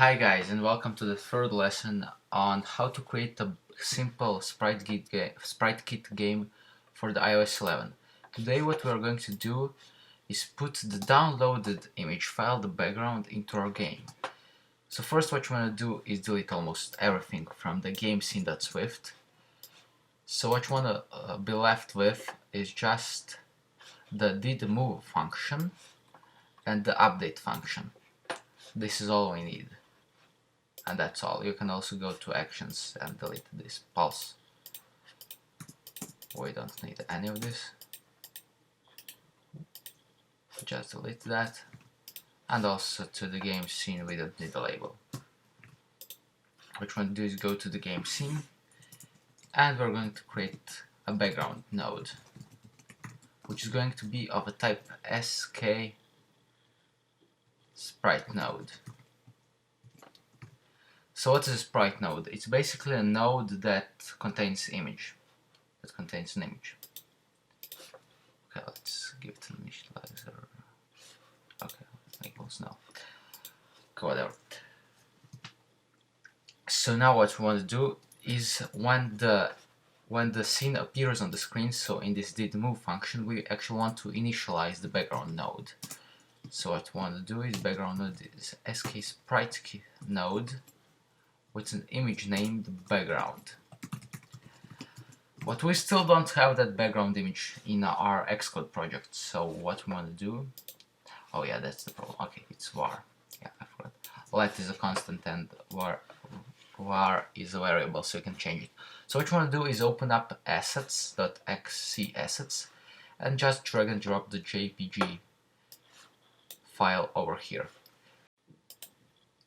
Hi guys, and welcome to the third lesson on how to create a simple SpriteKit game for the iOS 11. Today what we are going to do is put the downloaded image file, the background, into our game. So first what you want to do is delete almost everything from the game scene.swift. So what you want to be left with is just the didMove function and the update function. This is all we need. And that's all. You can also go to actions and delete this pulse. We don't need any of this. Just delete that. And also to the game scene, we don't need a label. What we want to do is go to the game scene, and we're going to create a background node, which is going to be of a type SKSpriteNode. So what is a sprite node? It's basically a node that contains an image. Okay, let's give it an initializer. Okay, equals no. Okay, whatever. So now what we want to do is when the scene appears on the screen, so in this didMove function, we actually want to initialize the background node. So what we want to do is background node is SKSpriteNode with an image named background. But we still don't have that background image in our Xcode project, so what we want to do, oh yeah, that's the problem. Okay, it's var. Yeah, I forgot. Let is a constant and var is a variable, so you can change it. So what you want to do is open up assets.xc assets and just drag and drop the JPG file over here.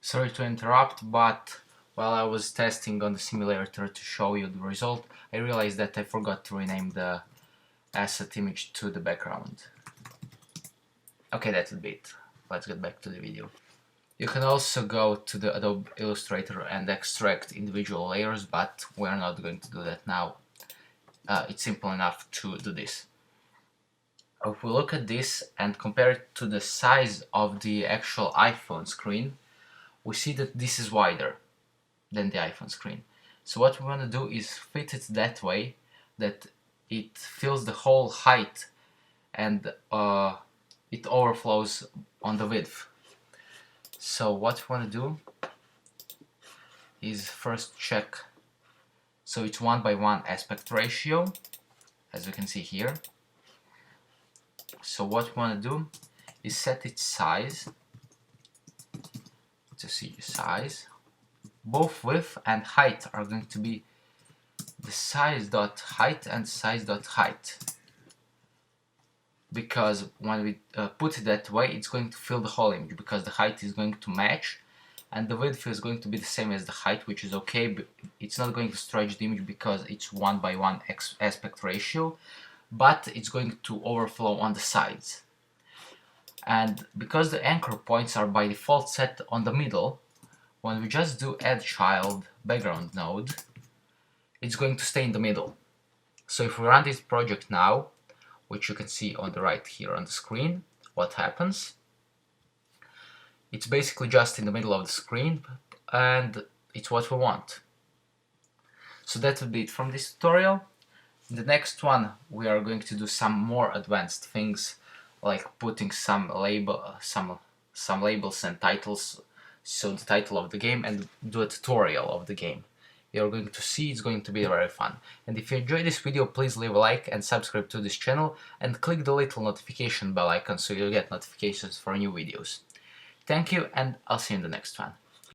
Sorry to interrupt, but while I was testing on the simulator to show you the result, I realized that I forgot to rename the asset image to the background. Okay, that's a bit. Let's get back to the video. You can also go to the Adobe Illustrator and extract individual layers, but we're not going to do that now. It's simple enough to do this. If we look at this and compare it to the size of the actual iPhone screen, we see that this is wider than the iPhone screen. So what we want to do is fit it that way that it fills the whole height and it overflows on the width. So what we want to do is first check, so it's 1:1 aspect ratio, as you can see here. So what we want to do is set its size to see size. Both width and height are going to be the size.height and size.height, because when we put it that way, it's going to fill the whole image, because the height is going to match and the width is going to be the same as the height, which is okay, but it's not going to stretch the image because it's 1:1 aspect ratio, but it's going to overflow on the sides. And because the anchor points are by default set on the middle, when we just do add child background node, it's going to stay in the middle. So if we run this project now, which you can see on the right here on the screen, what happens? It's basically just in the middle of the screen, and it's what we want. So that would be it from this tutorial. In the next one, we are going to do some more advanced things, like putting some labels and titles, so the title of the game, and do a tutorial of the game. You're going to see, it's going to be very fun. And if you enjoyed this video, please leave a like and subscribe to this channel and click the little notification bell icon so you'll get notifications for new videos. Thank you, and I'll see you in the next one.